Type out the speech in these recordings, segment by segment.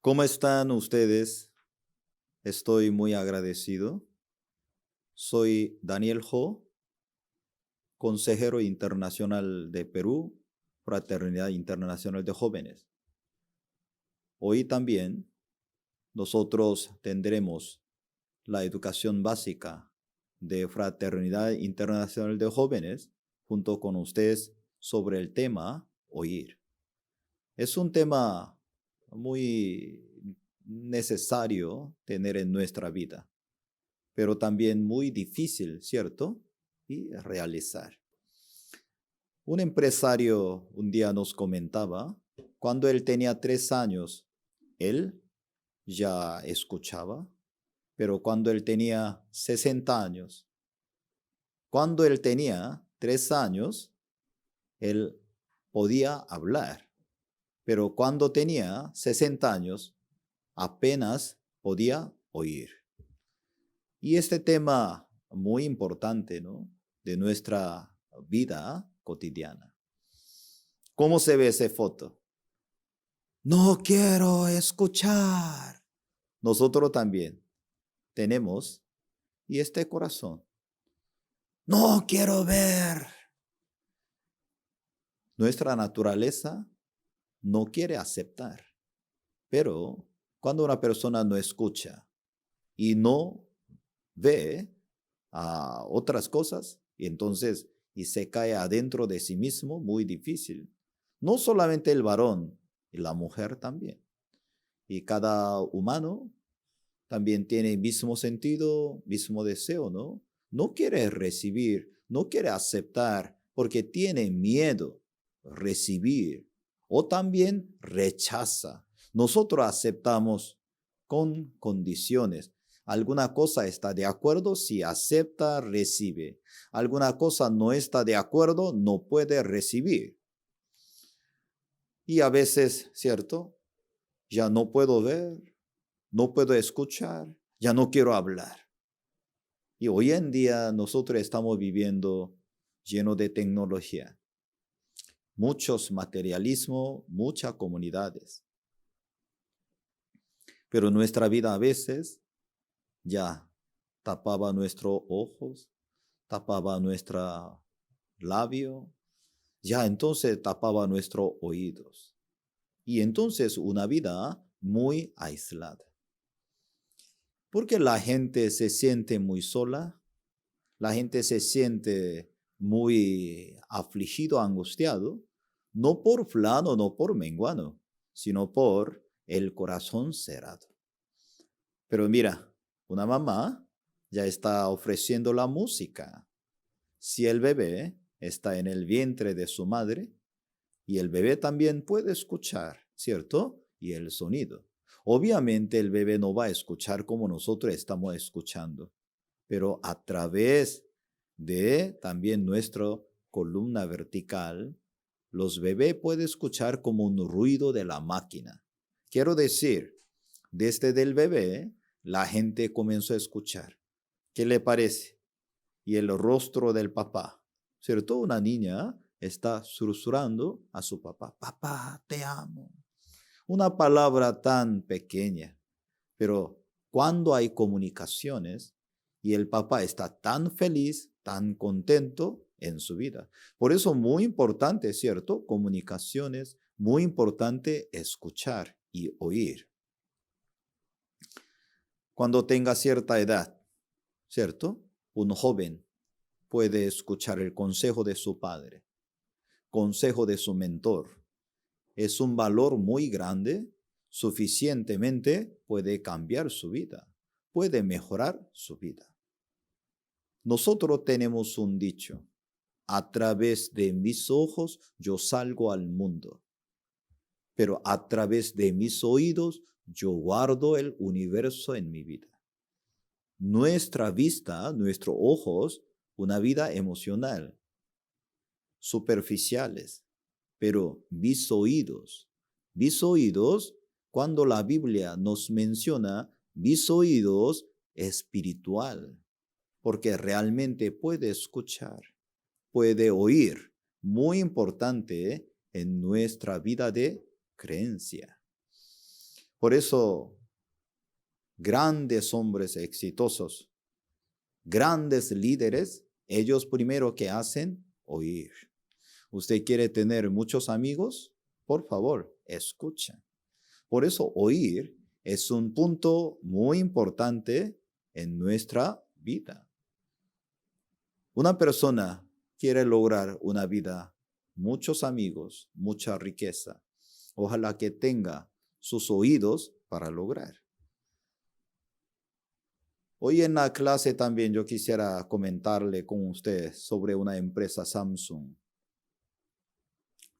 ¿Cómo están ustedes? Estoy muy agradecido. Soy Daniel Ho, consejero internacional de Perú, Fraternidad Internacional de Jóvenes. Hoy también nosotros tendremos la educación básica de Fraternidad Internacional de Jóvenes junto con ustedes sobre el tema oír. Es un tema muy necesario tener en nuestra vida, pero también muy difícil, ¿cierto? Y realizar. Un empresario un día nos comentaba, cuando él tenía 3 años, él ya escuchaba, pero cuando él tenía 60 años, cuando él tenía 3 años, él podía hablar, pero cuando tenía 60 años, apenas podía oír. Y este tema muy importante, ¿no? De nuestra vida cotidiana. ¿Cómo se ve esa foto? No quiero escuchar. Nosotros también tenemos y este corazón. No quiero ver. Nuestra naturaleza no quiere aceptar. Pero cuando una persona no escucha y no ve a otras cosas, y entonces y se cae adentro de sí mismo, muy difícil. No solamente el varón, y la mujer también. Y cada humano también tiene el mismo sentido, mismo deseo, ¿no? No quiere recibir, no quiere aceptar, porque tiene miedo recibir o también rechaza. Nosotros aceptamos con condiciones. Alguna cosa está de acuerdo, si acepta, recibe. Alguna cosa no está de acuerdo, no puede recibir. Y a veces, ¿cierto? Ya no puedo ver, no puedo escuchar, ya no quiero hablar. Y hoy en día nosotros estamos viviendo lleno de tecnología, muchos materialismo, muchas comunidades. Pero nuestra vida a veces ya tapaba nuestros ojos, tapaba nuestro labio, ya entonces tapaba nuestros oídos. Y entonces una vida muy aislada. Porque la gente se siente muy sola, la gente se siente muy afligido, angustiado, no por fulano, no por menguano, sino por el corazón cerrado. Pero mira, una mamá ya está ofreciendo la música. Si el bebé está en el vientre de su madre, y el bebé también puede escuchar, ¿cierto? Y el sonido. Obviamente el bebé no va a escuchar como nosotros estamos escuchando, pero a través de también nuestra columna vertical, los bebés pueden escuchar como un ruido de la máquina. Quiero decir, desde el bebé, la gente comenzó a escuchar. ¿Qué le parece? Y el rostro del papá, ¿cierto? Una niña está susurrando a su papá, papá, te amo. Una palabra tan pequeña, pero cuando hay comunicaciones y el papá está tan feliz, tan contento en su vida. Por eso muy importante, ¿cierto? Comunicaciones, muy importante escuchar y oír. Cuando tenga cierta edad, ¿cierto? Un joven puede escuchar el consejo de su padre, consejo de su mentor. Es un valor muy grande, suficientemente puede cambiar su vida, puede mejorar su vida. Nosotros tenemos un dicho, a través de mis ojos yo salgo al mundo, pero a través de mis oídos yo guardo el universo en mi vida. Nuestra vista, nuestros ojos, una vida emocional, superficiales, pero mis oídos, cuando la Biblia nos menciona mis oídos espiritual, porque realmente puede escuchar, puede oír, muy importante en nuestra vida de creencia. Por eso, grandes hombres exitosos, grandes líderes, ellos primero que hacen, oír. ¿Usted quiere tener muchos amigos? Por favor, escucha. Por eso oír es un punto muy importante en nuestra vida. Una persona quiere lograr una vida, muchos amigos, mucha riqueza. Ojalá que tenga sus oídos para lograr. Hoy en la clase también yo quisiera comentarle con ustedes sobre una empresa Samsung.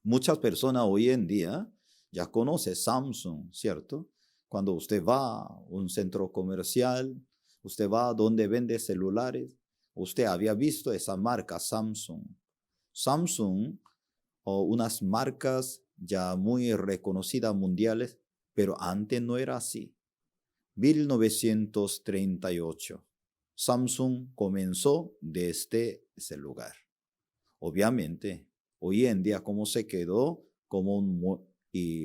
Muchas personas hoy en día ya conocen Samsung, ¿cierto? Cuando usted va a un centro comercial, usted va a donde vende celulares, usted había visto esa marca Samsung. Samsung, o unas marcas ya muy reconocidas mundiales, pero antes no era así. 1938, Samsung comenzó desde ese lugar. Obviamente, hoy en día, ¿cómo se quedó? Como un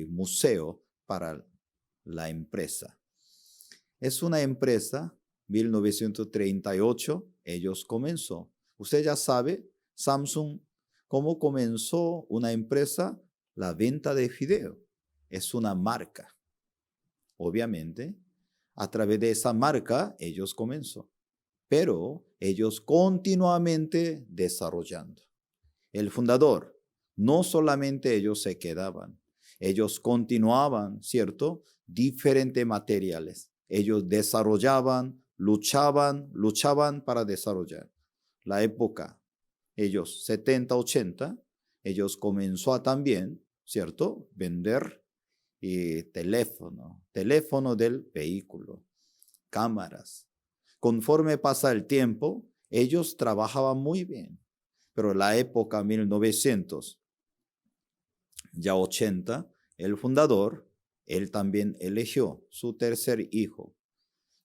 museo para la empresa. Es una empresa, 1938, ellos comenzó. Usted ya sabe, Samsung, ¿cómo comenzó una empresa? La venta de video. Es una marca. Obviamente, a través de esa marca, ellos comenzó. Pero ellos continuamente desarrollando. El fundador, no solamente ellos se quedaban, ellos continuaban, ¿cierto? Diferentes materiales. Ellos desarrollaban, luchaban para desarrollar. La época, ellos 70, 80, ellos comenzó a también, ¿cierto? Vender teléfono del vehículo, cámaras. Conforme pasa el tiempo, ellos trabajaban muy bien. Pero la época 1980, el fundador, él también eligió su tercer hijo.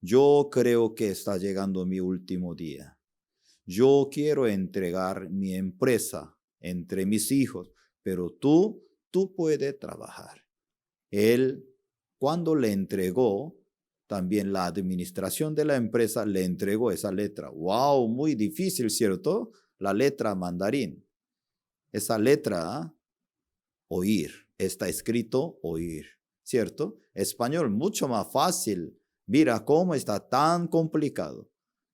Yo creo que está llegando mi último día. Yo quiero entregar mi empresa entre mis hijos, pero tú puedes trabajar. Él, cuando le entregó, también la administración de la empresa le entregó esa letra. ¡Wow! Muy difícil, ¿cierto? La letra mandarín. Esa letra, oír, está escrito oír, ¿cierto? Español, mucho más fácil. Mira cómo está tan complicado.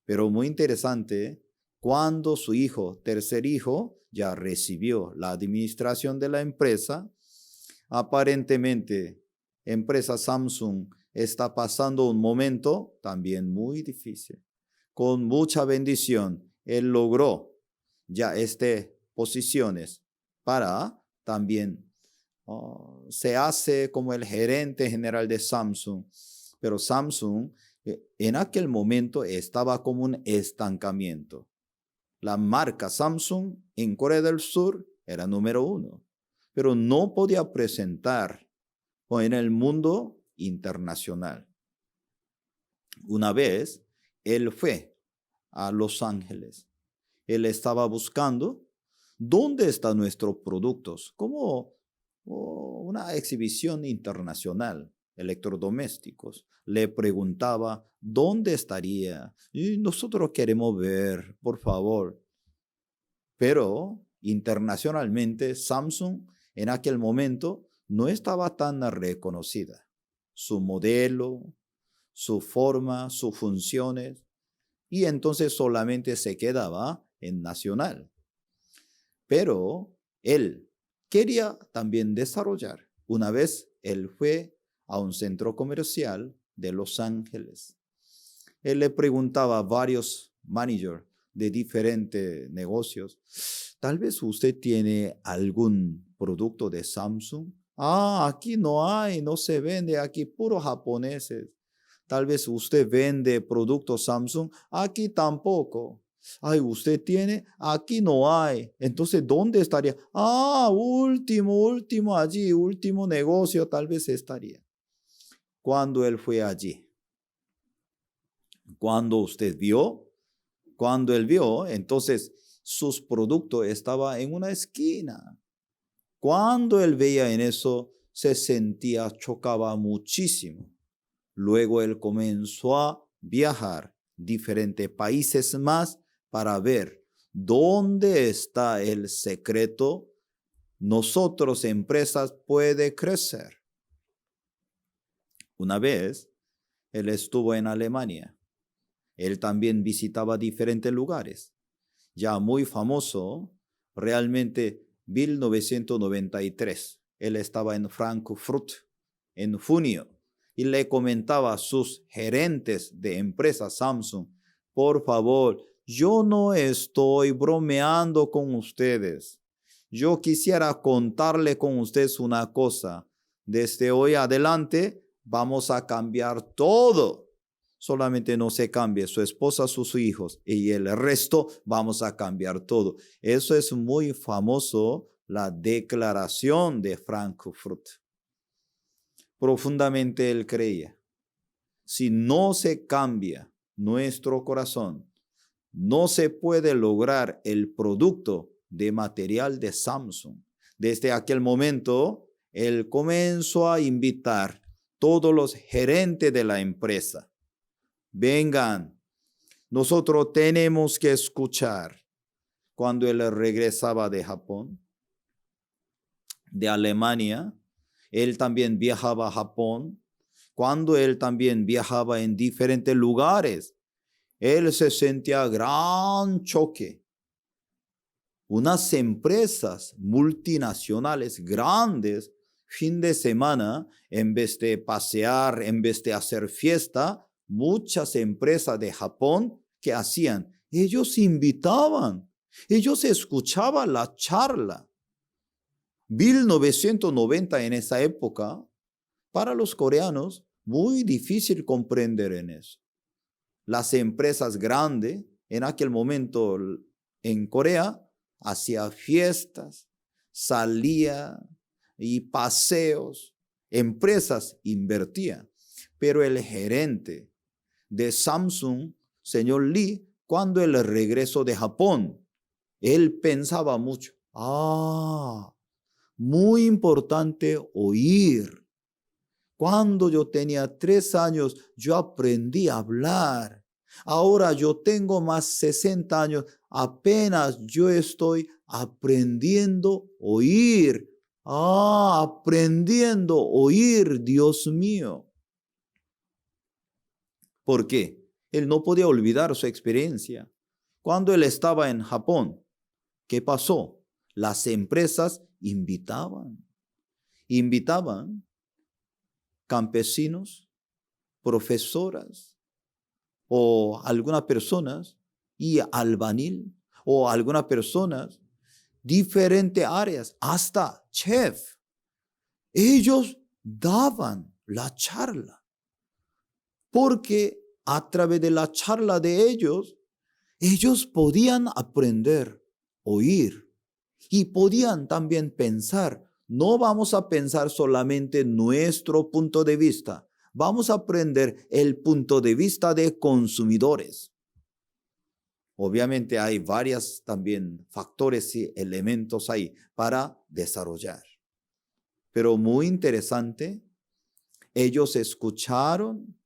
Pero muy interesante, cuando su hijo, tercer hijo, ya recibió la administración de la empresa, aparentemente, empresa Samsung está pasando un momento también muy difícil. Con mucha bendición, él logró ya posiciones para también se hace como el gerente general de Samsung, pero Samsung en aquel momento estaba como un estancamiento. La marca Samsung en Corea del Sur era número 1, pero no podía presentar en el mundo internacional. Una vez, él fue a Los Ángeles. Él estaba buscando dónde están nuestros productos, como una exhibición internacional, electrodomésticos. Le preguntaba dónde estaría. Y nosotros queremos ver, por favor. Pero internacionalmente, Samsung en aquel momento no estaba tan reconocida. Su modelo, su forma, sus funciones, y entonces solamente se quedaba en nacional. Pero él quería también desarrollar. Una vez él fue a un centro comercial de Los Ángeles. Él le preguntaba a varios managers de diferentes negocios, tal vez usted tiene algún producto de Samsung. Aquí no hay, no se vende, aquí puros japoneses. Tal vez usted vende productos Samsung, aquí tampoco. Ay, usted tiene, aquí no hay. Entonces, ¿dónde estaría? Último allí, último negocio, tal vez estaría. Cuando él fue allí, cuando él vio, entonces sus productos estaban en una esquina. Cuando él veía en eso, se sentía, chocaba muchísimo. Luego él comenzó a viajar diferentes países más para ver dónde está el secreto. Nosotros, empresas, puede crecer. Una vez, él estuvo en Alemania. Él también visitaba diferentes lugares. Ya muy famoso, realmente 1993. Él estaba en Frankfurt en junio y le comentaba a sus gerentes de empresa Samsung, por favor, yo no estoy bromeando con ustedes. Yo quisiera contarle con ustedes una cosa. Desde hoy adelante vamos a cambiar todo. Solamente no se cambie su esposa, sus hijos y el resto vamos a cambiar todo. Eso es muy famoso, la declaración de Frankfurt. Profundamente él creía, si no se cambia nuestro corazón, no se puede lograr el producto de material de Samsung. Desde aquel momento, él comenzó a invitar todos los gerentes de la empresa. Vengan, nosotros tenemos que escuchar. Cuando él regresaba de Japón, de Alemania, él también viajaba a Japón. Cuando él también viajaba en diferentes lugares, él se sentía gran choque. Unas empresas multinacionales grandes, fin de semana, en vez de pasear, en vez de hacer fiesta, muchas empresas de Japón, ¿qué hacían? Ellos invitaban, ellos escuchaban la charla. 1990 en esa época, para los coreanos, muy difícil comprender en eso. Las empresas grandes, en aquel momento en Corea, hacían fiestas, salía y paseos, empresas invertían. Pero el gerente de Samsung, señor Lee, cuando él regresó de Japón, él pensaba mucho, muy importante oír. Cuando yo tenía 3 años, yo aprendí a hablar. Ahora yo tengo más 60 años, apenas yo estoy aprendiendo a oír. Aprendiendo a oír, Dios mío. ¿Por qué? Él no podía olvidar su experiencia. Cuando él estaba en Japón, ¿qué pasó? Las empresas invitaban campesinos, profesoras o algunas personas y albañil o algunas personas, diferentes áreas, hasta chef. Ellos daban la charla porque a través de la charla de ellos podían aprender, oír y podían también pensar. No vamos a pensar solamente nuestro punto de vista. Vamos a aprender el punto de vista de consumidores. Obviamente hay varios también factores y elementos ahí para desarrollar. Pero muy interesante, ellos escucharon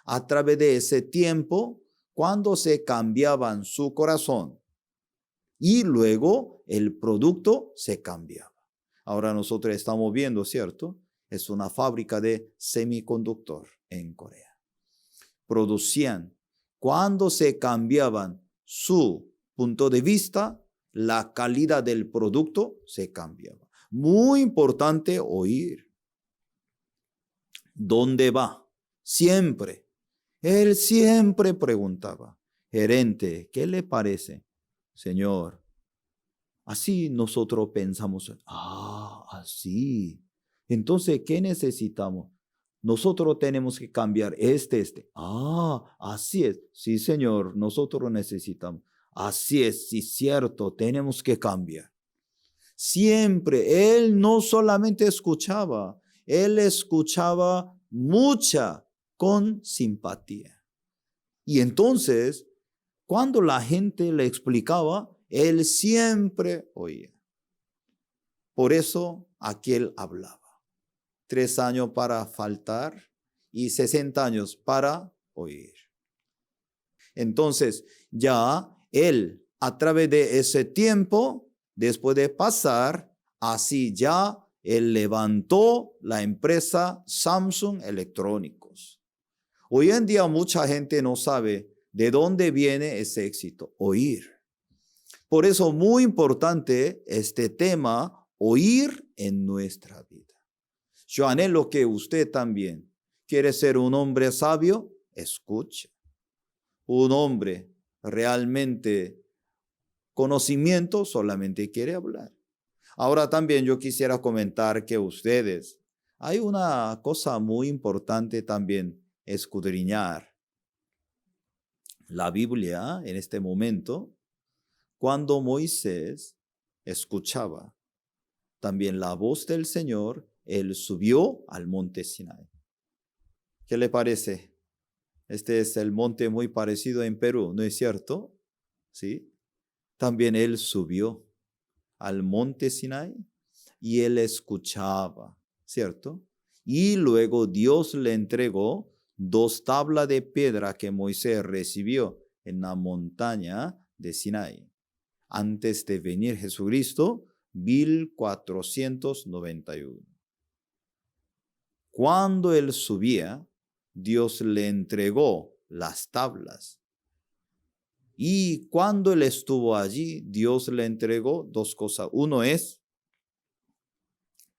a través de ese tiempo cuando se cambiaban su corazón y luego el producto se cambiaba. Ahora nosotros estamos viendo, ¿cierto? Es una fábrica de semiconductor en Corea. Producían. Cuando se cambiaban su punto de vista, la calidad del producto se cambiaba. Muy importante oír. ¿Dónde va? Siempre. Él siempre preguntaba, gerente, ¿qué le parece? Señor, así nosotros pensamos, así. Entonces, ¿qué necesitamos? Nosotros tenemos que cambiar este. Así es. Sí, señor, nosotros necesitamos. Así es, sí, cierto, tenemos que cambiar. Siempre, él no solamente escuchaba, él escuchaba mucha con simpatía. Y entonces, cuando la gente le explicaba, él siempre oía. Por eso, aquel hablaba. 3 años para faltar y 60 años para oír. Entonces, ya él, a través de ese tiempo, después de pasar, así ya él levantó la empresa Samsung Electrónicos. Hoy en día mucha gente no sabe de dónde viene ese éxito, oír. Por eso muy importante este tema, oír en nuestra vida. Yo anhelo que usted también quiere ser un hombre sabio, escuche. Un hombre realmente conocimiento solamente quiere hablar. Ahora también yo quisiera comentar que ustedes, hay una cosa muy importante también, escudriñar la Biblia en este momento. Cuando Moisés escuchaba también la voz del Señor, él subió al monte Sinai. ¿Qué le parece? Este es el monte muy parecido en Perú, ¿no es cierto? ¿Sí? También él subió al monte Sinai y él escuchaba, ¿cierto? Y luego Dios le entregó 2 tablas de piedra que Moisés recibió en la montaña de Sinai. Antes de venir Jesucristo, 1491. Cuando él subía, Dios le entregó las tablas. Y cuando él estuvo allí, Dios le entregó 2 cosas. Uno es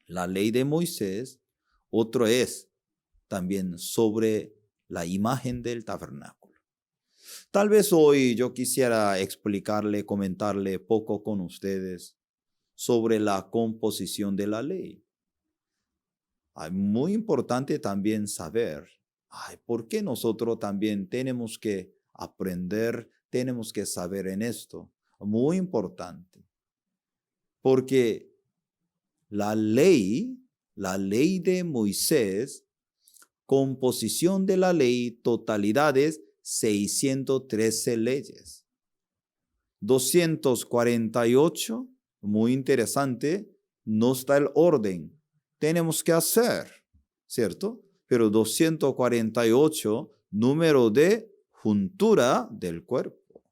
la ley de Moisés, otro es también sobre la imagen del tabernáculo. Tal vez hoy yo quisiera explicarle, comentarle poco con ustedes sobre la composición de la ley. Muy importante también saber, ¿por qué nosotros también tenemos que aprender, tenemos que saber en esto? Muy importante. Porque la ley de Moisés, composición de la ley, totalidades, 613 leyes. 248, muy interesante, no está el orden. Tenemos que hacer, ¿cierto? Pero 248, número de juntura del cuerpo.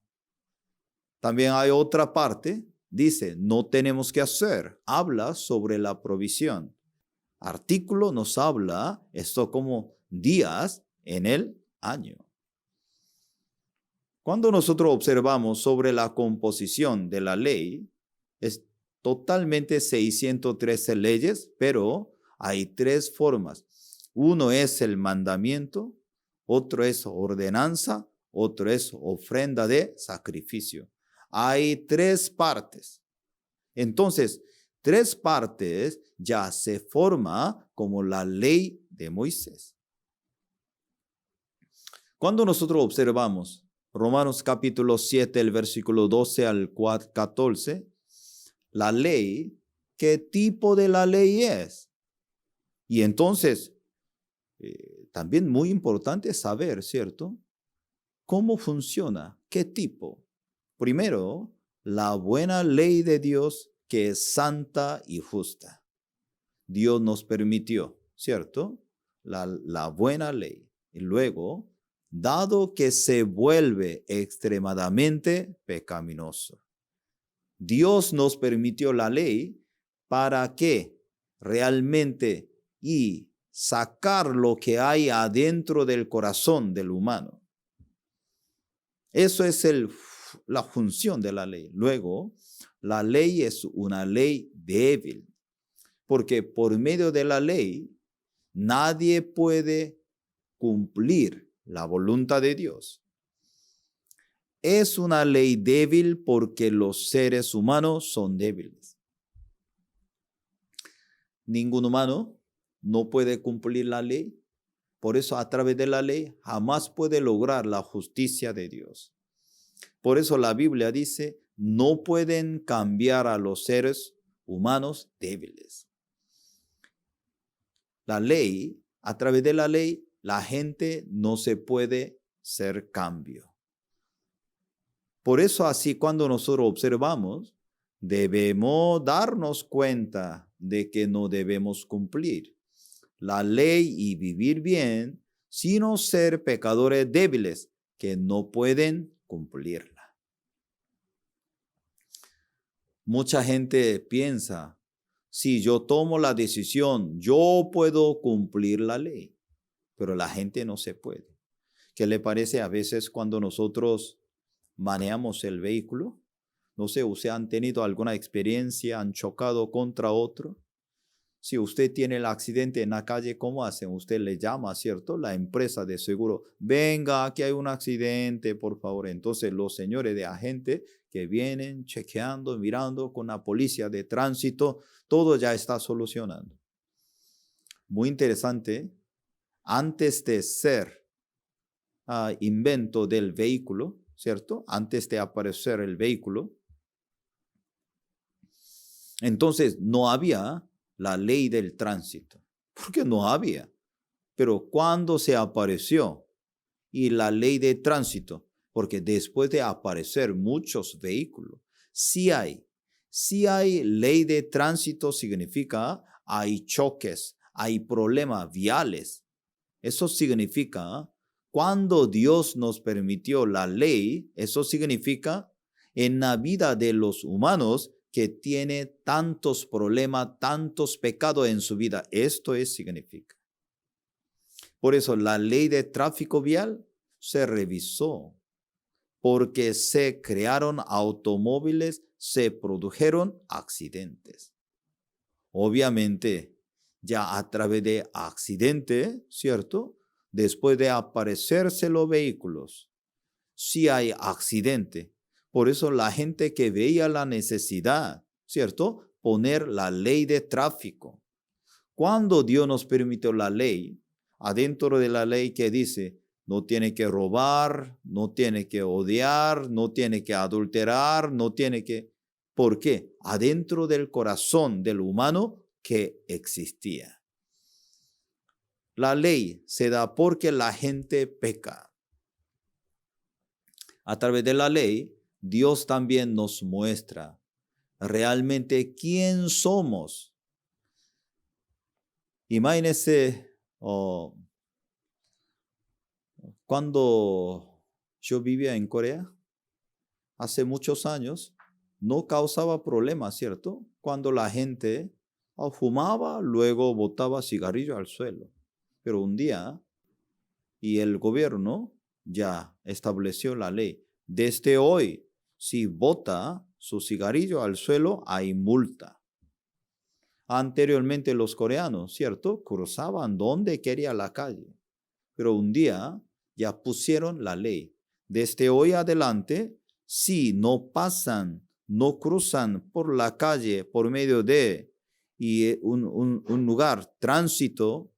También hay otra parte, dice, no tenemos que hacer, habla sobre la provisión. Artículo nos habla, esto como días en el año. Cuando nosotros observamos sobre la composición de la ley, es totalmente 613 leyes, pero hay 3 formas. Uno es el mandamiento, otro es ordenanza, otro es ofrenda de sacrificio. Hay 3 partes. Entonces, 3 partes ya se forma como la ley de Moisés. Cuando nosotros observamos Romanos capítulo 7, el versículo 12 al 14, la ley, ¿qué tipo de la ley es? Y entonces, también muy importante saber, ¿cierto? ¿Cómo funciona? ¿Qué tipo? Primero, la buena ley de Dios que es santa y justa. Dios nos permitió, ¿cierto? La buena ley. Y luego, dado que se vuelve extremadamente pecaminoso. Dios nos permitió la ley para que realmente y sacar lo que hay adentro del corazón del humano. Eso es la función de la ley. Luego, la ley es una ley débil, porque por medio de la ley nadie puede cumplir la voluntad de Dios. Es una ley débil porque los seres humanos son débiles. Ningún humano no puede cumplir la ley. Por eso a través de la ley jamás puede lograr la justicia de Dios. Por eso la Biblia dice, no pueden cambiar a los seres humanos débiles. La ley, a través de la ley, la gente no se puede hacer cambio. Por eso así cuando nosotros observamos, debemos darnos cuenta de que no debemos cumplir. la ley y vivir bien, sino ser pecadores débiles que no pueden cumplirla. Mucha gente piensa, si yo tomo la decisión, yo puedo cumplir la ley, pero la gente no se puede. ¿Qué le parece a veces cuando nosotros manejamos el vehículo? No sé, ¿usted han tenido alguna experiencia, han chocado contra otro? Si usted tiene el accidente en la calle, ¿cómo hacen? Usted le llama, ¿cierto? La empresa de seguro, venga, aquí hay un accidente, por favor. Entonces los señores de agente que vienen chequeando, mirando con la policía de tránsito, todo ya está solucionando. Muy interesante, antes de ser invento del vehículo, ¿cierto? Antes de aparecer el vehículo, entonces no había la ley del tránsito, porque no había. Pero cuando se apareció y la ley de tránsito, porque después de aparecer muchos vehículos, sí hay ley de tránsito, significa hay choques, hay problemas viales. Eso significa, cuando Dios nos permitió la ley, eso significa en la vida de los humanos que tiene tantos problemas, tantos pecados en su vida. Esto significa. Por eso la ley de tráfico vial se revisó, porque se crearon automóviles, se produjeron accidentes. Obviamente, ya a través de accidente, ¿cierto? Después de aparecerse los vehículos, sí hay accidente. Por eso la gente que veía la necesidad, ¿cierto? Poner la ley de tráfico. Cuando Dios nos permitió la ley, adentro de la ley que dice, no tiene que robar, no tiene que odiar, no tiene que adulterar, no tiene que... ¿Por qué? Adentro del corazón del humano que existía. La ley se da porque la gente peca. A través de la ley, Dios también nos muestra realmente quién somos. Imagínense, cuando yo vivía en Corea, hace muchos años, no causaba problemas, ¿cierto? Cuando la gente fumaba, luego botaba cigarrillo al suelo. Pero un día, y el gobierno ya estableció la ley. Desde hoy, si bota su cigarrillo al suelo, hay multa. Anteriormente los coreanos, ¿cierto? Cruzaban donde quería la calle. Pero un día ya pusieron la ley. Desde hoy adelante, si no pasan, no cruzan por la calle por medio de un lugar tránsito,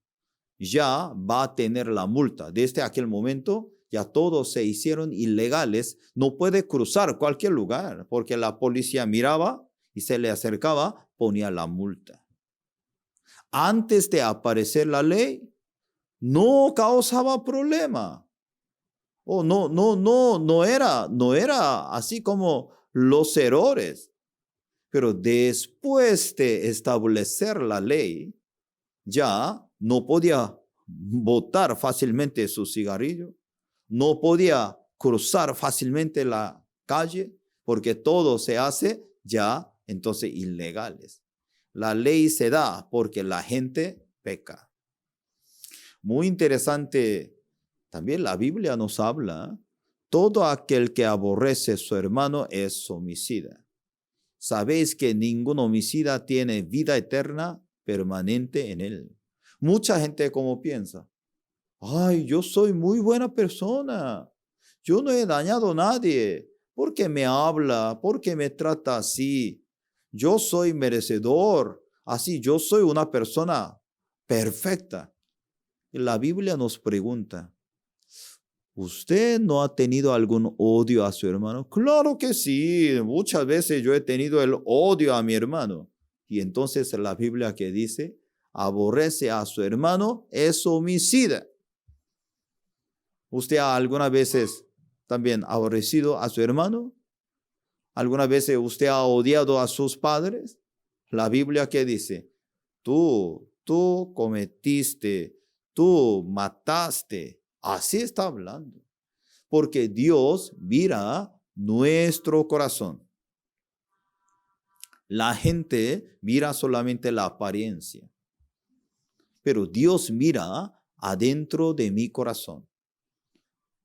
ya va a tener la multa. Desde aquel momento ya todos se hicieron ilegales. No puede cruzar cualquier lugar porque la policía miraba y se le acercaba, ponía la multa. Antes de aparecer la ley, no causaba problema. No era así como los errores. Pero después de establecer la ley, ya no podía botar fácilmente su cigarrillo, no podía cruzar fácilmente la calle, porque todo se hace ya entonces ilegales. La ley se da porque la gente peca. Muy interesante, también la Biblia nos habla, todo aquel que aborrece a su hermano es homicida. ¿Sabéis que ningún homicida tiene vida eterna permanente en él? Mucha gente como piensa, ay, yo soy muy buena persona, yo no he dañado a nadie, ¿por qué me habla? ¿Por qué me trata así? Yo soy merecedor, así yo soy una persona perfecta. La Biblia nos pregunta, ¿usted no ha tenido algún odio a su hermano? Claro que sí, muchas veces yo he tenido el odio a mi hermano. Y entonces la Biblia que dice, aborrece a su hermano es homicida. ¿Usted ha algunas veces también aborrecido a su hermano? ¿Algunas veces usted ha odiado a sus padres? La Biblia que dice, tú tú cometiste, tú mataste. Así está hablando. Porque Dios mira nuestro corazón. La gente mira solamente la apariencia. Pero Dios mira adentro de mi corazón.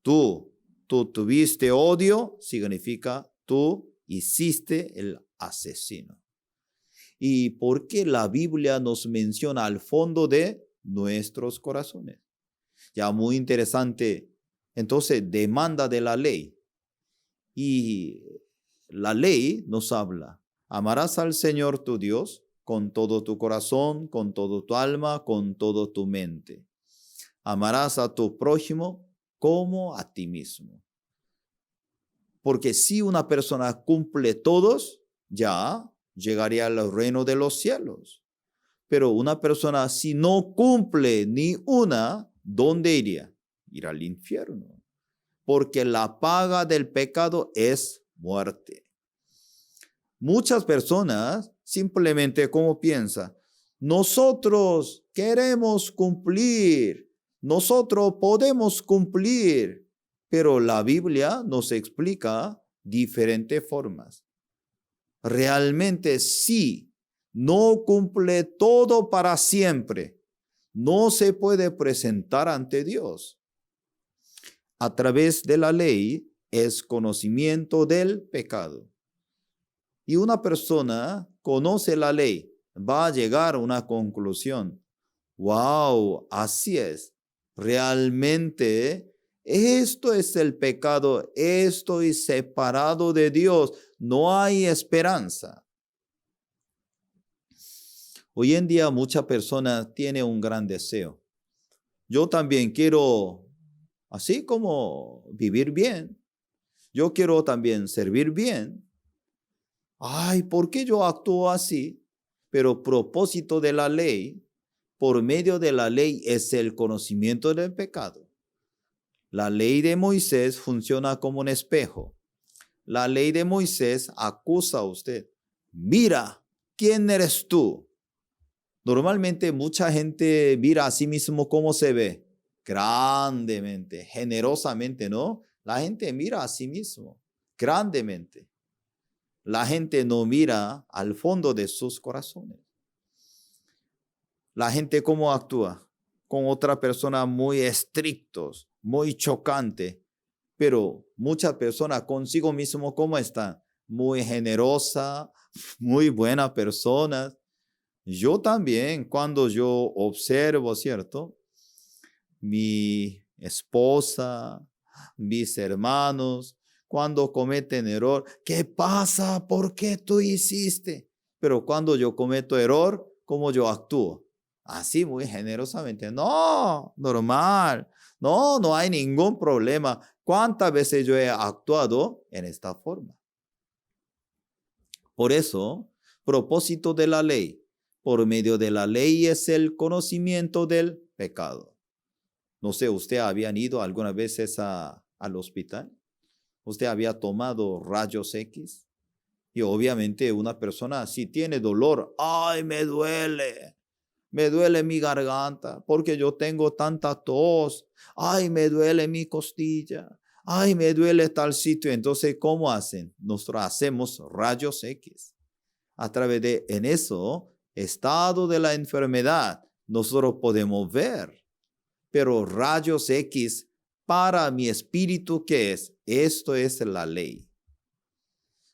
Tú tuviste odio, significa tú hiciste el asesino. ¿Y por qué la Biblia nos menciona al fondo de nuestros corazones? Ya muy interesante. Entonces, demanda de la ley. Y la ley nos habla. Amarás al Señor tu Dios con todo tu corazón, con todo tu alma, con todo tu mente. Amarás a tu prójimo como a ti mismo. Porque si una persona cumple todos, ya llegaría al reino de los cielos. Pero una persona si no cumple ni una, ¿dónde iría? Ir al infierno. Porque la paga del pecado es muerte. Muchas personas simplemente como piensan, nosotros queremos cumplir, nosotros podemos cumplir, pero la Biblia nos explica diferentes formas. Realmente sí, no cumple todo para siempre, no se puede presentar ante Dios. A través de la ley es conocimiento del pecado. Y una persona conoce la ley, va a llegar a una conclusión. Wow, así es. Realmente esto es el pecado, estoy separado de Dios, no hay esperanza. Hoy en día muchas personas tienen un gran deseo. Yo también quiero, así como vivir bien, yo quiero también servir bien. Ay, ¿por qué yo actúo así? Pero propósito de la ley, por medio de la ley es el conocimiento del pecado. La ley de Moisés funciona como un espejo. La ley de Moisés acusa a usted. Mira, ¿quién eres tú? Normalmente mucha gente mira a sí mismo cómo se ve. Grandemente, generosamente, ¿no? La gente mira a sí mismo, grandemente. La gente no mira al fondo de sus corazones. La gente cómo actúa con otra persona muy estrictos, muy chocante, pero muchas personas consigo mismo cómo están, muy generosa, muy buena persona. Yo también cuando yo observo, ¿cierto? Mi esposa, mis hermanos, cuando cometen error, ¿qué pasa? ¿Por qué tú hiciste? Pero cuando yo cometo error, ¿cómo yo actúo? Así muy generosamente. No, normal. No, no hay ningún problema. ¿Cuántas veces yo he actuado en esta forma? Por eso, propósito de la ley. Por medio de la ley es el conocimiento del pecado. No sé, ¿usted había ido algunas veces al hospital? ¿Usted había tomado rayos X? Y obviamente una persona si tiene dolor, ¡ay, me duele mi garganta porque yo tengo tanta tos! ¡Ay, me duele mi costilla! ¡Ay, me duele tal sitio! Entonces, ¿cómo hacen? Nosotros hacemos rayos X. A través de, en eso, estado de la enfermedad, nosotros podemos ver. Pero rayos X para mi espíritu, ¿qué es? Esto es la ley.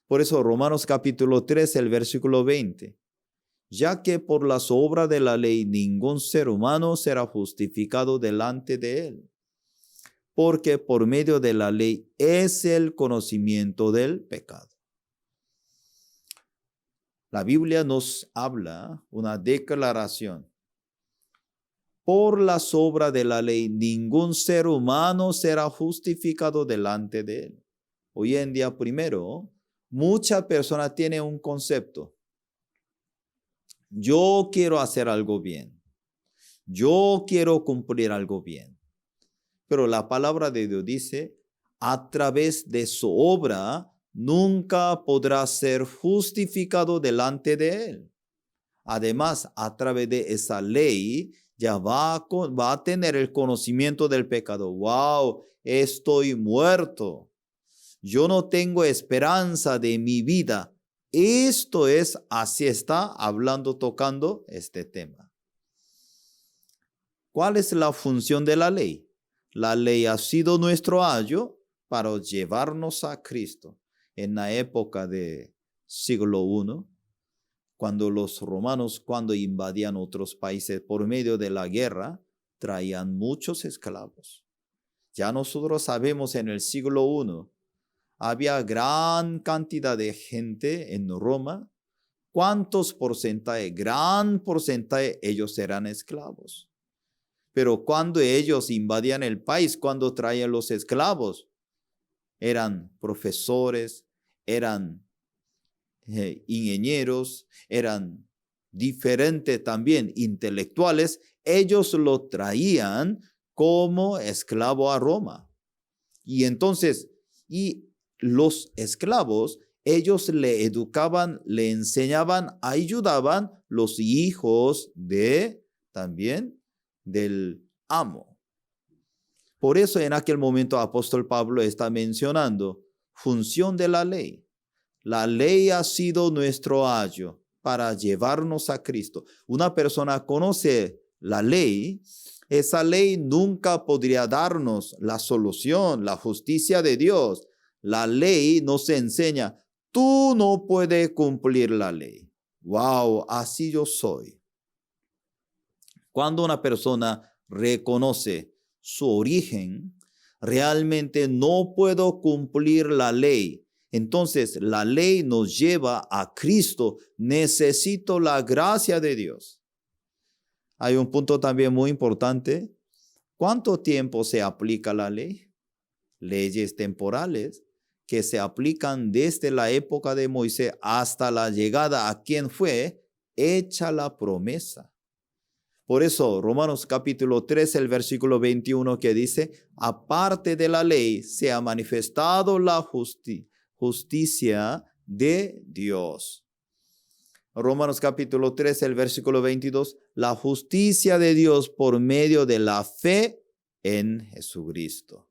Por eso Romanos capítulo 3, el versículo 20. Ya que por las obras de la ley ningún ser humano será justificado delante de él. Porque por medio de la ley es el conocimiento del pecado. La Biblia nos habla una declaración. Por las obras de la ley, ningún ser humano será justificado delante de él. Hoy en día, primero, muchas personas tienen un concepto. Yo quiero hacer algo bien. Yo quiero cumplir algo bien. Pero la palabra de Dios dice, a través de su obra, nunca podrá ser justificado delante de él. Además, a través de esa ley, ya va a tener el conocimiento del pecado. ¡Wow! Estoy muerto. Yo no tengo esperanza de mi vida. Esto es, así está hablando, tocando este tema. ¿Cuál es la función de la ley? La ley ha sido nuestro ayo para llevarnos a Cristo. En la época del siglo I, cuando los romanos, cuando invadían otros países por medio de la guerra, traían muchos esclavos. Ya nosotros sabemos en el siglo I, había gran cantidad de gente en Roma. ¿Cuántos porcentaje? Gran porcentaje ellos eran esclavos. Pero cuando ellos invadían el país, cuando traían los esclavos, eran profesores, eran ingenieros, eran diferentes también intelectuales. Ellos lo traían como esclavo a Roma. Y entonces, los esclavos, ellos le educaban, le enseñaban, ayudaban los hijos también del amo. Por eso en aquel momento apóstol Pablo está mencionando función de la ley. La ley ha sido nuestro ayo para llevarnos a Cristo. Una persona conoce la ley, esa ley nunca podría darnos la solución, la justicia de Dios. La ley nos enseña, tú no puedes cumplir la ley. Wow, así yo soy. Cuando una persona reconoce su origen, realmente no puedo cumplir la ley. Entonces la ley nos lleva a Cristo. Necesito la gracia de Dios. Hay un punto también muy importante. ¿Cuánto tiempo se aplica la ley? Leyes temporales que se aplican desde la época de Moisés hasta la llegada a quien fue hecha la promesa. Por eso, Romanos capítulo 3, el versículo 21 que dice, aparte de la ley se ha manifestado la justicia de Dios. Romanos capítulo 3, el versículo 22, la justicia de Dios por medio de la fe en Jesucristo.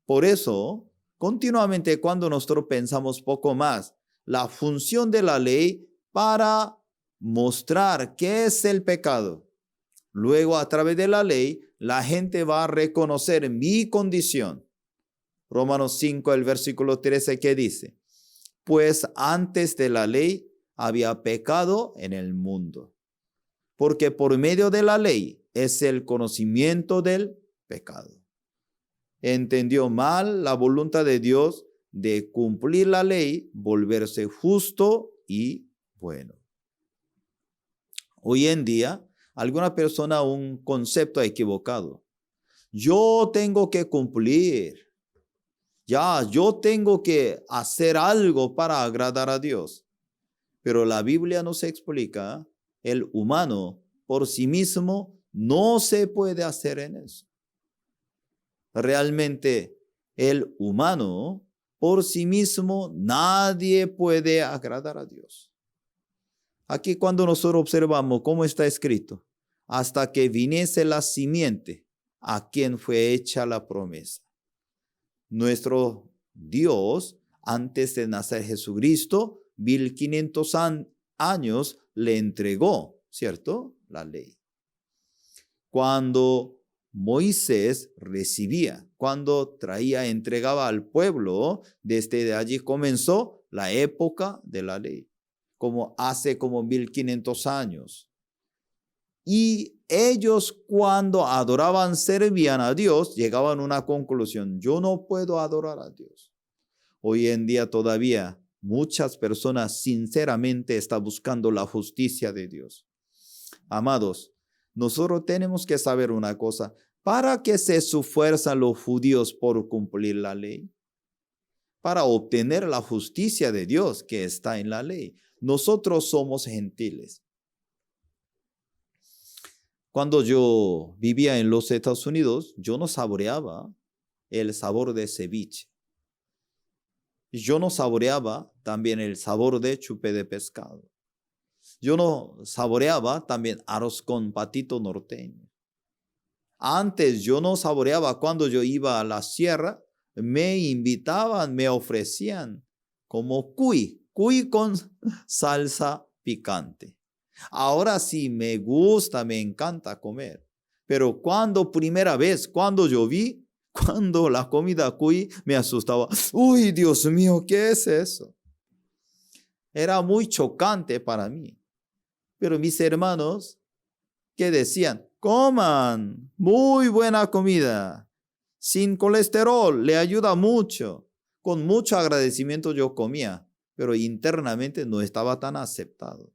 Por eso, continuamente cuando nosotros pensamos poco más, la función de la ley para mostrar qué es el pecado. Luego, a través de la ley, la gente va a reconocer mi condición. Romanos 5, el versículo 13, que dice, pues antes de la ley había pecado en el mundo, porque por medio de la ley es el conocimiento del pecado. Entendió mal la voluntad de Dios de cumplir la ley, volverse justo y bueno. Hoy en día, alguna persona un concepto equivocado. Yo tengo que cumplir. Yo tengo que hacer algo para agradar a Dios. Pero la Biblia nos explica, el humano por sí mismo no se puede hacer en eso. Realmente el humano por sí mismo nadie puede agradar a Dios. Aquí cuando nosotros observamos cómo está escrito, hasta que viniese la simiente a quien fue hecha la promesa. Nuestro Dios, antes de nacer Jesucristo, 1500 años le entregó, ¿cierto? La ley. Cuando Moisés recibía, cuando entregaba al pueblo, desde allí comenzó la época de la ley, como hace 1500 años. Y ellos cuando adoraban, servían a Dios, llegaban a una conclusión, yo no puedo adorar a Dios. Hoy en día todavía muchas personas sinceramente están buscando la justicia de Dios. Amados, nosotros tenemos que saber una cosa, ¿para qué se esfuerzan los judíos por cumplir la ley? Para obtener la justicia de Dios que está en la ley. Nosotros somos gentiles. Cuando yo vivía en los Estados Unidos, yo no saboreaba el sabor de ceviche. Yo no saboreaba también el sabor de chupe de pescado. yo no saboreaba también arroz con patito norteño. Antes yo no saboreaba cuando yo iba a la sierra, me invitaban, me ofrecían como cuy con salsa picante. Ahora sí me gusta, me encanta comer. Pero primera vez, cuando yo vi, cuando la comida cuy me asustaba. Uy, Dios mío, ¿qué es eso? Era muy chocante para mí. Pero mis hermanos, ¿qué decían? Coman, muy buena comida, sin colesterol, le ayuda mucho. Con mucho agradecimiento yo comía, pero internamente no estaba tan aceptado.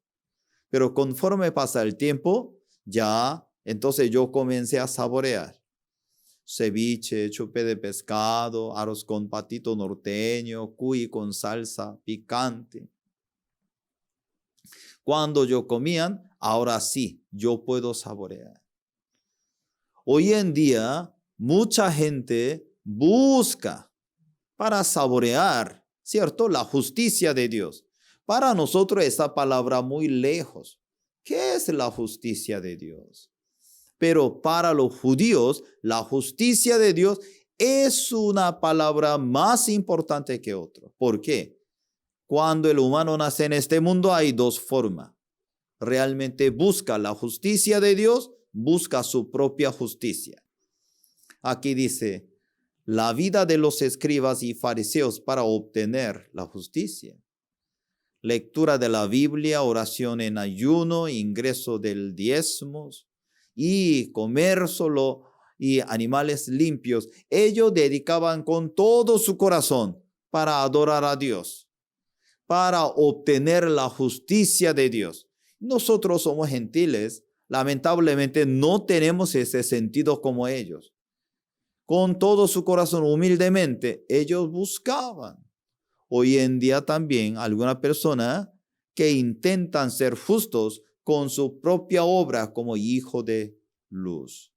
Pero conforme pasa el tiempo, ya, entonces yo comencé a saborear. Ceviche, chupe de pescado, arroz con patito norteño, cuy con salsa picante. Cuando yo comían, ahora sí, yo puedo saborear. Hoy en día, mucha gente busca para saborear, ¿cierto? La justicia de Dios. Para nosotros esa palabra muy lejos. ¿Qué es la justicia de Dios? Pero para los judíos, la justicia de Dios es una palabra más importante que otra. ¿Por qué? Cuando el humano nace en este mundo hay dos formas. Realmente busca la justicia de Dios, busca su propia justicia. Aquí dice, la vida de los escribas y fariseos para obtener la justicia. Lectura de la Biblia, oración en ayuno, ingreso del diezmos y comer solo y animales limpios. Ellos dedicaban con todo su corazón para adorar a Dios, para obtener la justicia de Dios. Nosotros somos gentiles, lamentablemente no tenemos ese sentido como ellos. Con todo su corazón, humildemente, ellos buscaban. Hoy en día también algunas personas que intentan ser justos con su propia obra como hijo de luz.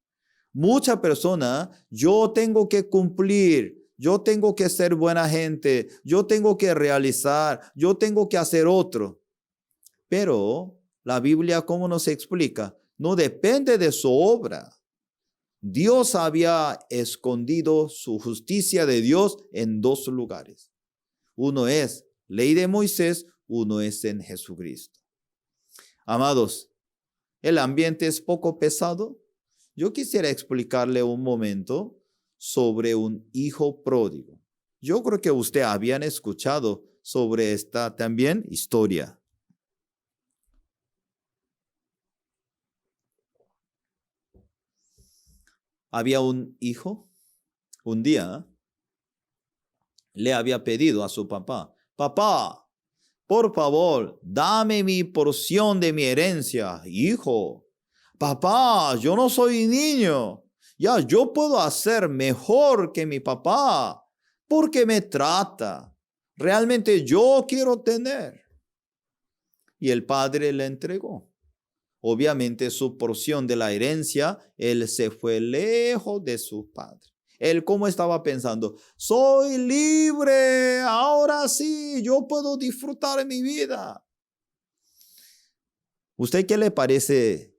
Muchas personas, yo tengo que cumplir, yo tengo que ser buena gente, yo tengo que realizar, yo tengo que hacer otro. Pero la Biblia, ¿cómo nos explica? No depende de su obra. Dios había escondido su justicia de Dios en dos lugares. Uno es ley de Moisés, uno es en Jesucristo. Amados, el ambiente es poco pesado. Yo quisiera explicarle un momento sobre un hijo pródigo. Yo creo que ustedes habían escuchado sobre esta también historia. Había un hijo, un día le había pedido a su papá, papá, por favor, dame mi porción de mi herencia, hijo. Papá, yo no soy niño. Ya, yo puedo hacer mejor que mi papá porque me trata. Realmente yo quiero tener. Y el padre le entregó. Obviamente su porción de la herencia, él se fue lejos de su padre. Él como estaba pensando, soy libre, ahora sí, yo puedo disfrutar mi vida. ¿Usted qué le parece?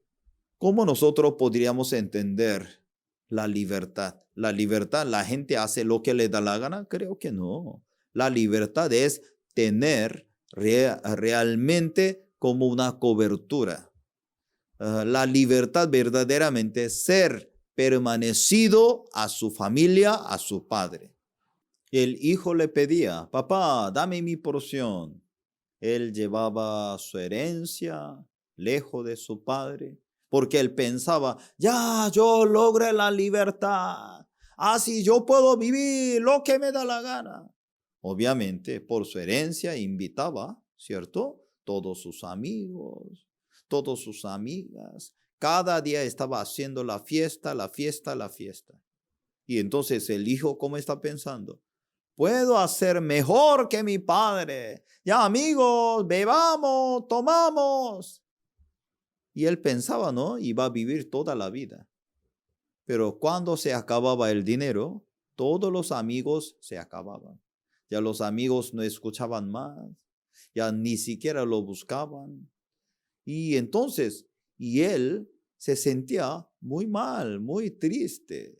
¿Cómo nosotros podríamos entender la libertad? La libertad, la gente hace lo que le da la gana, creo que no. La libertad es tener realmente como una cobertura. La libertad verdaderamente es ser permanecido a su familia, a su padre. El hijo le pedía, papá, dame mi porción. Él llevaba su herencia lejos de su padre, porque él pensaba, ya yo logré la libertad, así yo puedo vivir lo que me da la gana. Obviamente, por su herencia invitaba, ¿cierto? Todos sus amigos, todas sus amigas. Cada día estaba haciendo la fiesta, la fiesta, la fiesta. Y entonces el hijo, ¿cómo está pensando? Puedo hacer mejor que mi padre. Ya amigos, bebamos, tomamos. Y él pensaba, ¿no? Iba a vivir toda la vida. Pero cuando se acababa el dinero, todos los amigos se acababan. Ya los amigos no escuchaban más. Ya ni siquiera lo buscaban. Y entonces, él se sentía muy mal, muy triste.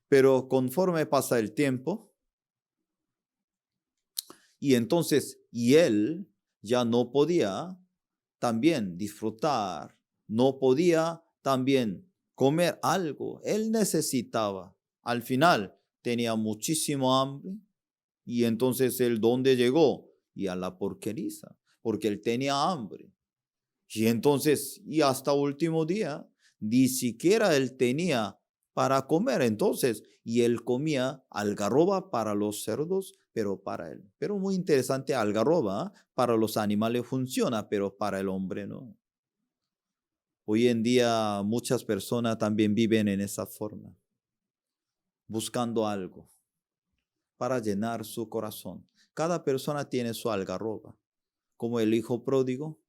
Pero conforme pasa el tiempo, y entonces, él ya no podía también disfrutar, no podía también comer algo. Él necesitaba. Al final tenía muchísimo hambre y entonces él, ¿dónde llegó? Y a la porqueriza, porque él tenía hambre. Y entonces, y hasta último día, ni siquiera él tenía para comer. Entonces, y él comía algarroba para los cerdos, pero para él. Pero muy interesante, algarroba para los animales funciona, pero para el hombre no. Hoy en día muchas personas también viven en esa forma, buscando algo para llenar su corazón. Cada persona tiene su algarroba, como el hijo pródigo.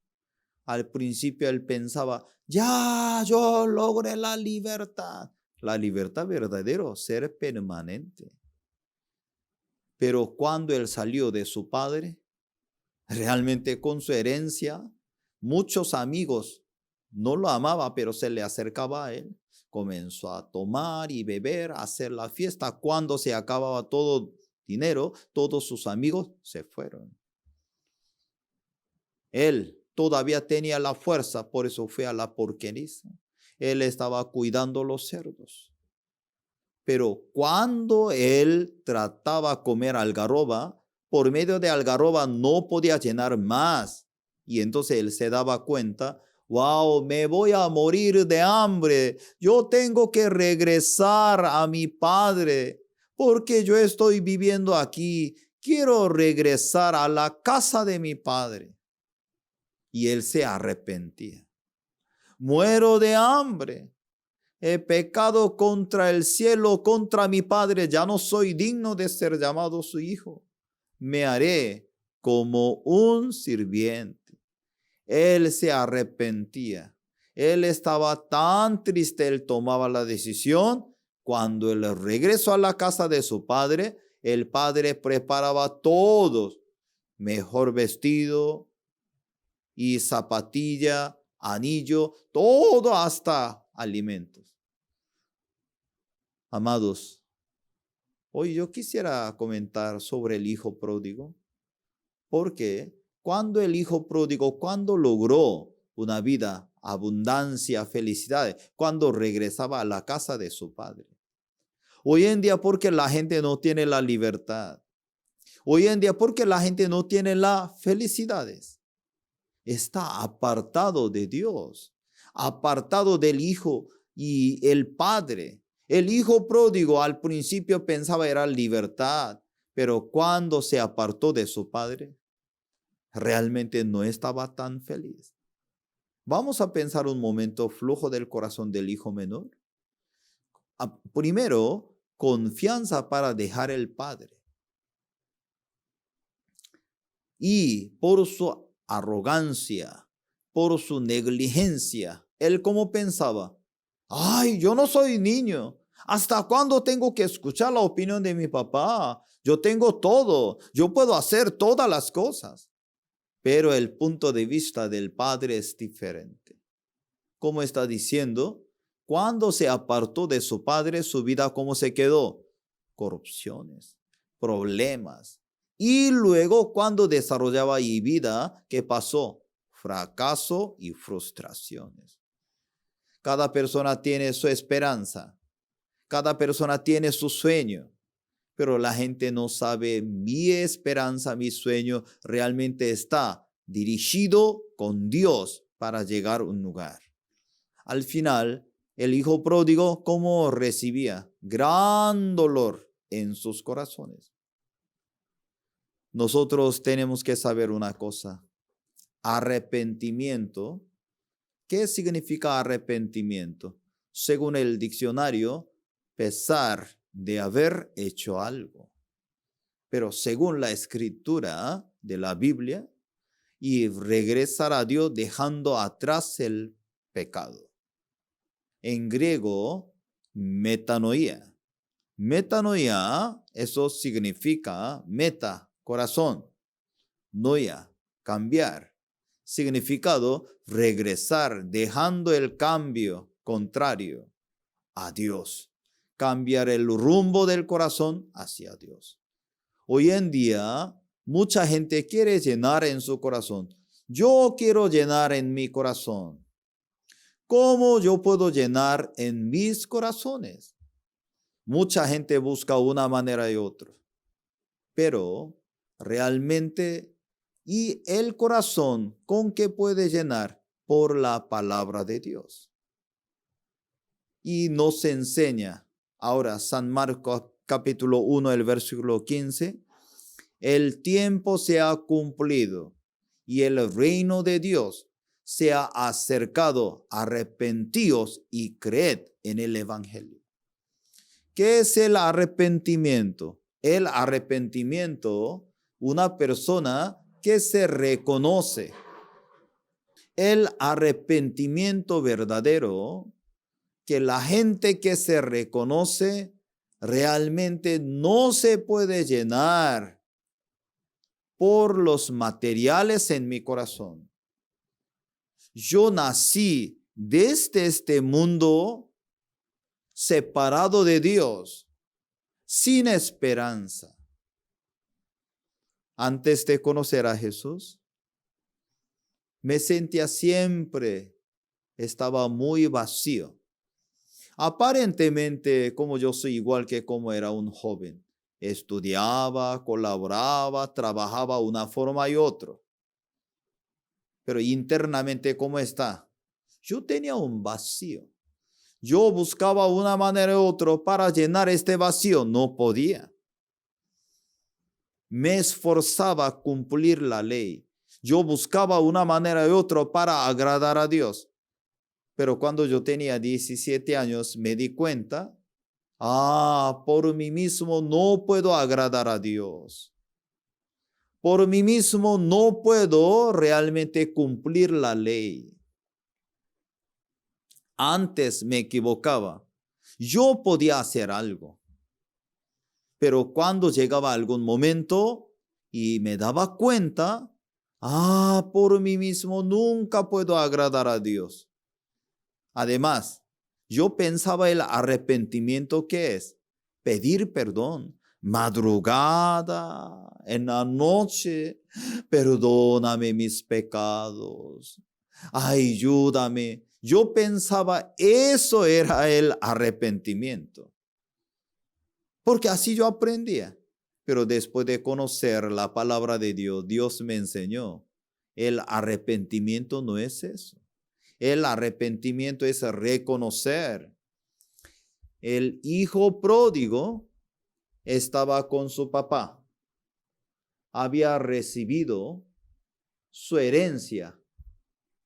Al principio él pensaba, ya, yo logré la libertad. La libertad verdadera, ser permanente. Pero cuando él salió de su padre, realmente con su herencia, muchos amigos no lo amaban, pero se le acercaba a él. Comenzó a tomar y beber, a hacer la fiesta. Cuando se acababa todo dinero, todos sus amigos se fueron. Él todavía tenía la fuerza, por eso fue a la porqueriza. Él estaba cuidando los cerdos. Pero cuando él trataba de comer algarroba, por medio de algarroba no podía llenar más. Y entonces él se daba cuenta, wow, me voy a morir de hambre. Yo tengo que regresar a mi padre porque yo estoy viviendo aquí. Quiero regresar a la casa de mi padre. Y él se arrepentía. Muero de hambre. He pecado contra el cielo, contra mi padre. Ya no soy digno de ser llamado su hijo. Me haré como un sirviente. Él se arrepentía. Él estaba tan triste, él tomaba la decisión. Cuando él regresó a la casa de su padre, el padre preparaba todo. Mejor vestido y zapatilla, anillo, todo hasta alimentos. Amados, hoy yo quisiera comentar sobre el hijo pródigo, porque cuando el hijo pródigo, cuando logró una vida, abundancia, felicidad, cuando regresaba a la casa de su padre. Hoy en día, porque la gente no tiene la libertad. Hoy en día, porque la gente no tiene las felicidades. Está apartado de Dios, apartado del hijo y el padre. El hijo pródigo al principio pensaba era libertad, pero cuando se apartó de su padre, realmente no estaba tan feliz. Vamos a pensar un momento flujo del corazón del hijo menor. Primero, confianza para dejar el padre. Y por su arrogancia, por su negligencia, él como pensaba, ay, yo no soy niño. ¿Hasta cuándo tengo que escuchar la opinión de mi papá? Yo tengo todo. Yo puedo hacer todas las cosas. Pero el punto de vista del padre es diferente. Como está diciendo, cuando se apartó de su padre, su vida ¿cómo se quedó? Corrupciones, problemas. Y luego cuando desarrollaba vida, ¿qué pasó? Fracaso y frustraciones. Cada persona tiene su esperanza. Cada persona tiene su sueño. Pero la gente no sabe mi esperanza, mi sueño realmente está dirigido con Dios para llegar a un lugar. Al final, el hijo pródigo, ¿cómo recibía? Gran dolor en sus corazones. Nosotros tenemos que saber una cosa. Arrepentimiento. ¿Qué significa arrepentimiento? Según el diccionario, pesar de haber hecho algo. Pero según la escritura de la Biblia, y regresar a Dios dejando atrás el pecado. En griego, metanoia. Metanoia, eso significa meta, corazón. Noia, cambiar. significado regresar, dejando el cambio contrario a Dios. Cambiar el rumbo del corazón hacia Dios. Hoy en día, mucha gente quiere llenar en su corazón. Yo quiero llenar en mi corazón. ¿Cómo yo puedo llenar en mis corazones? Mucha gente busca una manera y otra. Pero realmente, ¿y el corazón con qué puede llenar? Por la palabra de Dios. Y nos enseña ahora San Marcos capítulo 1, el versículo 15. El tiempo se ha cumplido y el reino de Dios se ha acercado. Arrepentíos y creed en el evangelio. ¿Qué es el arrepentimiento? El arrepentimiento, una persona que se reconoce. El arrepentimiento verdadero, que la gente que se reconoce realmente no se puede llenar por los materiales en mi corazón. Yo nací desde este mundo separado de Dios, sin esperanza. Antes de conocer a Jesús, me sentía siempre, estaba muy vacío. Aparentemente, como yo soy igual que como era un joven, estudiaba, colaboraba, trabajaba una forma y otra. Pero internamente, ¿cómo está? Yo tenía un vacío. Yo buscaba una manera u otra para llenar este vacío. No podía. Me esforzaba a cumplir la ley. Yo buscaba una manera u otra para agradar a Dios. Pero cuando yo tenía 17 años, me di cuenta, por mí mismo no puedo agradar a Dios. Por mí mismo no puedo realmente cumplir la ley. Antes me equivocaba. Yo podía hacer algo. Pero cuando llegaba algún momento y me daba cuenta, por mí mismo nunca puedo agradar a Dios. Además, yo pensaba el arrepentimiento que es pedir perdón, madrugada, en la noche, perdóname mis pecados, ayúdame. Yo pensaba eso era el arrepentimiento, porque así yo aprendía. Pero después de conocer la palabra de Dios, Dios me enseñó, el arrepentimiento no es eso. El arrepentimiento es reconocer. El hijo pródigo estaba con su papá. Había recibido su herencia.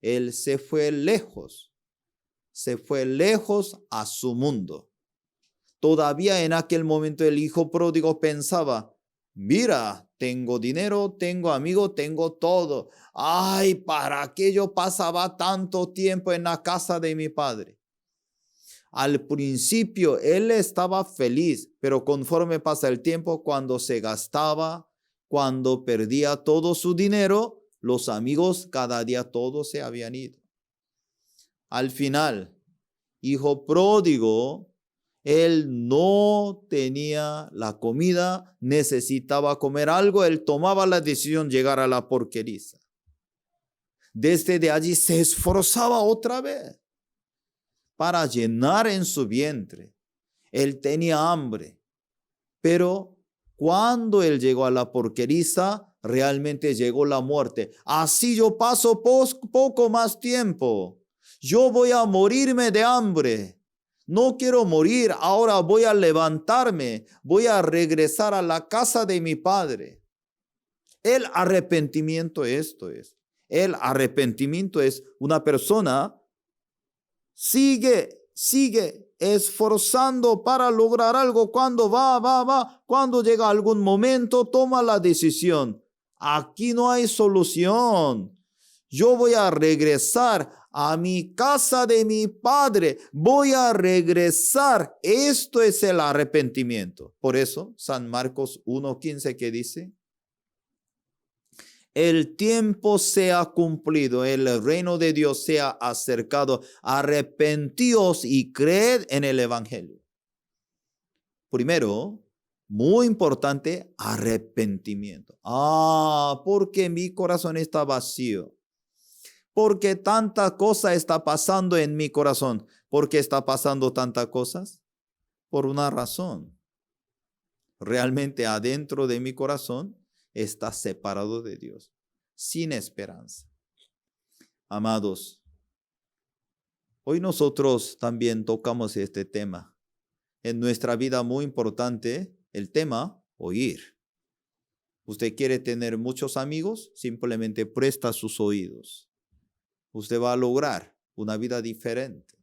Él se fue lejos a su mundo. Todavía en aquel momento el hijo pródigo pensaba, mira, tengo dinero, tengo amigos, tengo todo. ¿Para qué yo pasaba tanto tiempo en la casa de mi padre? Al principio él estaba feliz, pero conforme pasa el tiempo, cuando se gastaba, cuando perdía todo su dinero, los amigos cada día todos se habían ido. Al final, hijo pródigo, él no tenía la comida, necesitaba comer algo, él tomaba la decisión de llegar a la porqueriza. Desde de allí se esforzaba otra vez para llenar en su vientre. Él tenía hambre, pero cuando él llegó a la porqueriza, realmente llegó la muerte. Así yo paso poco más tiempo. Yo voy a morirme de hambre. No quiero morir, ahora voy a levantarme, voy a regresar a la casa de mi padre. El arrepentimiento esto es. El arrepentimiento es una persona sigue esforzando para lograr algo. Cuando va, cuando llega algún momento, toma la decisión. Aquí no hay solución. Yo voy a regresar a mi casa de mi padre. Voy a regresar. Esto es el arrepentimiento. Por eso, San Marcos 1:15 que dice, El tiempo se ha cumplido, el reino de Dios se ha acercado. Arrepentíos y creed en el evangelio. Primero, muy importante, arrepentimiento. Porque mi corazón está vacío. Porque tanta cosa está pasando en mi corazón. ¿Por qué está pasando tantas cosas? Por una razón. Realmente adentro de mi corazón está separado de Dios, sin esperanza. Amados, hoy nosotros también tocamos este tema. En nuestra vida muy importante, el tema, oír. Usted quiere tener muchos amigos, simplemente presta sus oídos. Usted va a lograr una vida diferente.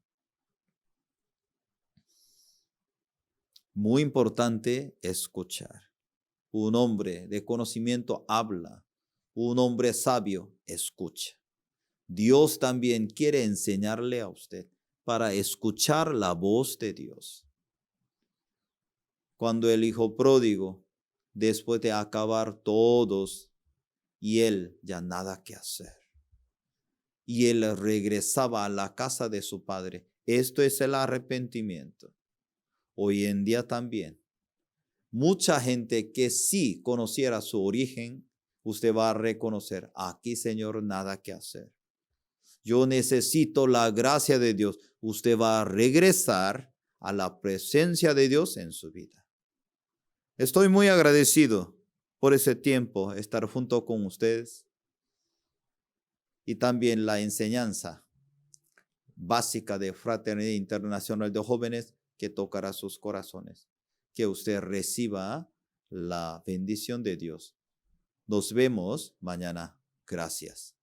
Muy importante escuchar. Un hombre de conocimiento habla. Un hombre sabio escucha. Dios también quiere enseñarle a usted para escuchar la voz de Dios. Cuando el hijo pródigo, después de acabar todos, y él ya nada que hacer, y él regresaba a la casa de su padre. Esto es el arrepentimiento. Hoy en día también, mucha gente que sí conociera su origen, usted va a reconocer, aquí Señor, nada que hacer. Yo necesito la gracia de Dios. Usted va a regresar a la presencia de Dios en su vida. Estoy muy agradecido por ese tiempo, estar junto con ustedes y también la enseñanza básica de Fraternidad Internacional de Jóvenes que tocará sus corazones. Que usted reciba la bendición de Dios. Nos vemos mañana. Gracias.